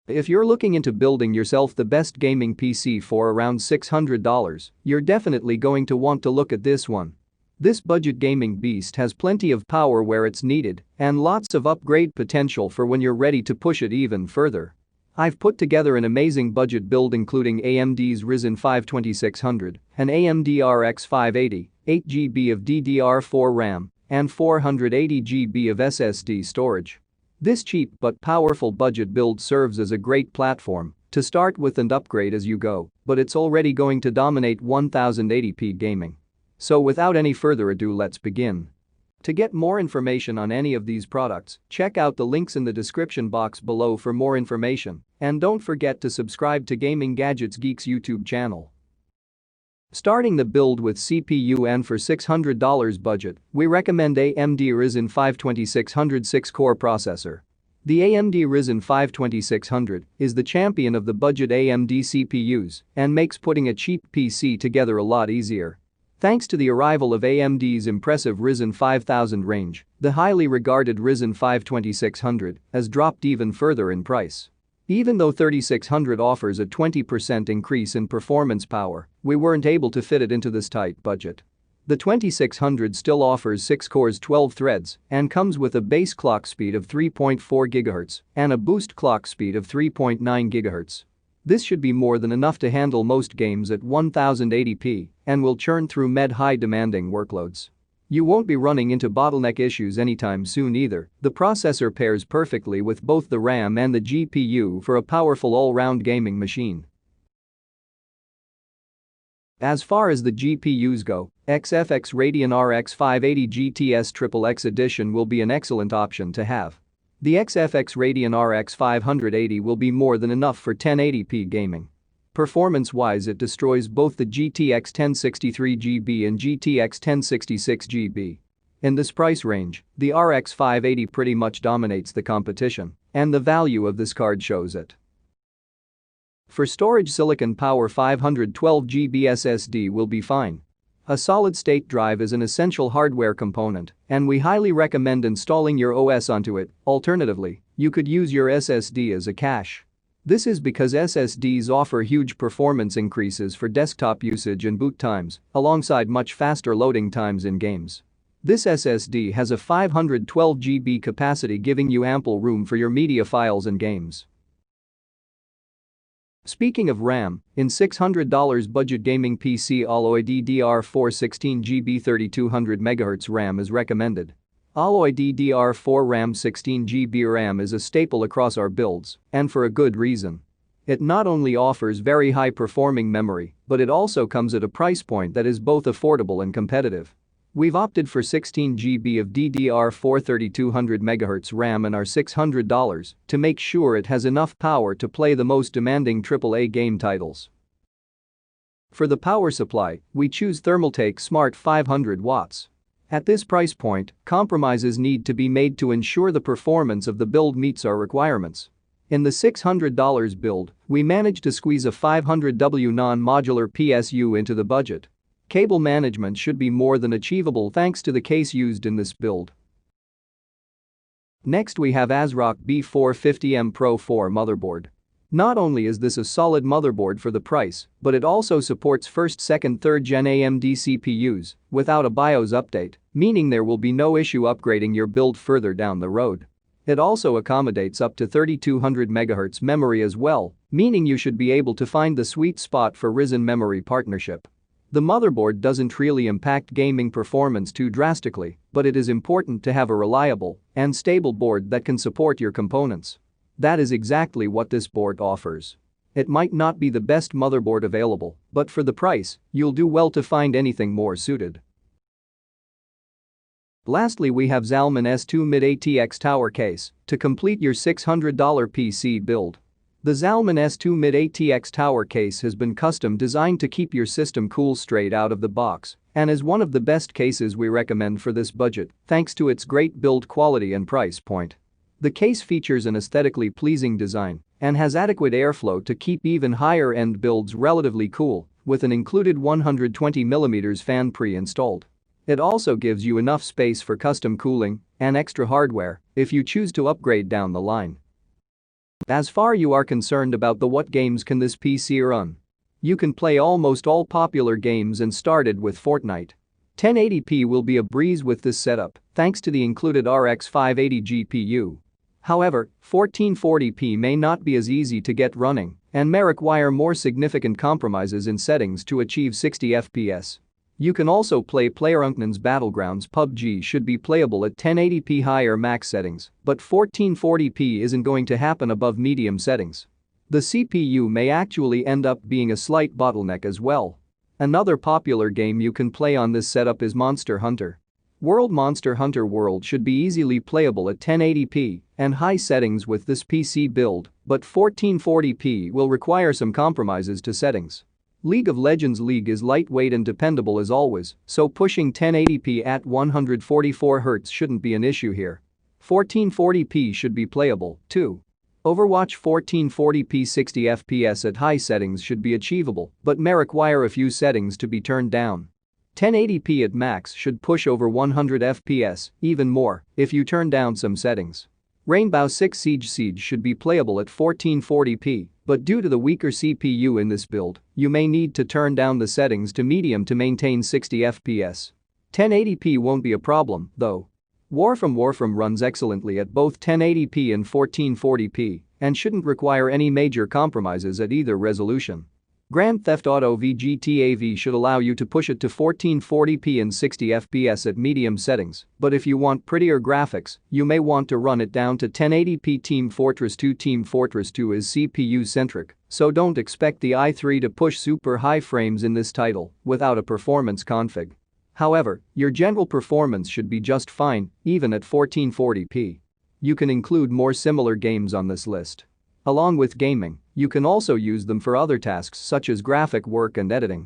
If you're looking into building yourself the best gaming PC for around $600, you're definitely going to want to look at this one. This budget gaming beast has plenty of power where it's needed and lots of upgrade potential for when you're ready to push it even further. I've put together an amazing budget build including AMD's Ryzen 5 2600, an AMD RX 580, 8GB of DDR4 RAM, and 480GB of SSD storage. This cheap but powerful budget build serves as a great platform to start with and upgrade as you go, but it's already going to dominate 1080p gaming. So without any further ado, let's begin. To get more information on any of these products, check out the links in the description box below for more information, and don't forget to subscribe to Gaming Gadgets Geeks YouTube channel. Starting the build with CPU, and for $600 budget, we recommend AMD Ryzen 5 2600 6-core processor. The AMD Ryzen 5 2600 is the champion of the budget AMD CPUs and makes putting a cheap PC together a lot easier. Thanks to the arrival of AMD's impressive Ryzen 5000 range, the highly regarded Ryzen 5 2600 has dropped even further in price. Even though 3600 offers a 20% increase in performance power, we weren't able to fit it into this tight budget. The 2600 still offers 6 cores 12 threads and comes with a base clock speed of 3.4 GHz and a boost clock speed of 3.9 GHz. This should be more than enough to handle most games at 1080p and will churn through high demanding workloads. You won't be running into bottleneck issues anytime soon either. The processor pairs perfectly with both the RAM and the GPU for a powerful all-round gaming machine. As far as the GPUs go, XFX Radeon RX 580 GTS XXX Edition will be an excellent option to have. The XFX Radeon RX 580 will be more than enough for 1080p gaming. Performance-wise, it destroys both the GTX 1063GB and GTX 1066GB. In this price range, the RX 580 pretty much dominates the competition, and the value of this card shows it. For storage, silicon power 512GB SSD will be fine. A solid-state drive is an essential hardware component, and we highly recommend installing your OS onto it. Alternatively, you could use your SSD as a cache. This is because SSDs offer huge performance increases for desktop usage and boot times, alongside much faster loading times in games. This SSD has a 512GB capacity, giving you ample room for your media files and games. Speaking of RAM, in $600 budget gaming PC, OLOy DDR4 16GB 3200MHz RAM is recommended. OLOy DDR4 RAM 16GB RAM is a staple across our builds, and for a good reason. It not only offers very high-performing memory, but it also comes at a price point that is both affordable and competitive. We've opted for 16GB of DDR4 3200MHz RAM in our $600 to make sure it has enough power to play the most demanding AAA game titles. For the power supply, we choose Thermaltake Smart 500 watts. At this price point, compromises need to be made to ensure the performance of the build meets our requirements. In the $600 build, we managed to squeeze a 500W non-modular PSU into the budget. Cable management should be more than achievable thanks to the case used in this build. Next, we have ASRock B450M Pro 4 motherboard. Not only is this a solid motherboard for the price, but it also supports 1st, 2nd, 3rd Gen AMD CPUs without a BIOS update, meaning there will be no issue upgrading your build further down the road. It also accommodates up to 3200MHz memory as well, meaning you should be able to find the sweet spot for Ryzen memory partnership. The motherboard doesn't really impact gaming performance too drastically, but it is important to have a reliable and stable board that can support your components. That is exactly what this board offers. It might not be the best motherboard available, but for the price, you'll do well to find anything more suited. Lastly, we have Zalman S2 Mid ATX Tower Case to complete your $600 PC build. The Zalman S2 Mid ATX Tower Case has been custom designed to keep your system cool straight out of the box and is one of the best cases we recommend for this budget thanks to its great build quality and price point. The case features an aesthetically pleasing design and has adequate airflow to keep even higher-end builds relatively cool, with an included 120mm fan pre-installed. It also gives you enough space for custom cooling and extra hardware if you choose to upgrade down the line. As far you are concerned about the what games can this PC run? You can play almost all popular games and started with Fortnite. 1080p will be a breeze with this setup, thanks to the included RX 580 GPU. However, 1440p may not be as easy to get running and may require more significant compromises in settings to achieve 60 FPS. You can also play PlayerUnknown's Battlegrounds. PUBG should be playable at 1080p higher max settings, but 1440p isn't going to happen above medium settings. The CPU may actually end up being a slight bottleneck as well. Another popular game you can play on this setup is Monster Hunter World. Monster Hunter World should be easily playable at 1080p and high settings with this PC build, but 1440p will require some compromises to settings. League of Legends League is lightweight and dependable as always, so pushing 1080p at 144Hz shouldn't be an issue here. 1440p should be playable, too. Overwatch 1440p 60 FPS at high settings should be achievable, but may require a few settings to be turned down. 1080p at max should push over 100 FPS, even more, if you turn down some settings. Rainbow Six Siege should be playable at 1440p, but due to the weaker CPU in this build, you may need to turn down the settings to medium to maintain 60 FPS. 1080p won't be a problem, though. Warframe runs excellently at both 1080p and 1440p and shouldn't require any major compromises at either resolution. Grand Theft Auto V GTA V should allow you to push it to 1440p and 60 FPS at medium settings, but if you want prettier graphics, you may want to run it down to 1080p. Team Fortress 2 Team Fortress 2 is CPU-centric, so don't expect the i3 to push super high frames in this title without a performance config. However, your general performance should be just fine, even at 1440p. You can include more similar games on this list. Along with gaming, you can also use them for other tasks such as graphic work and editing.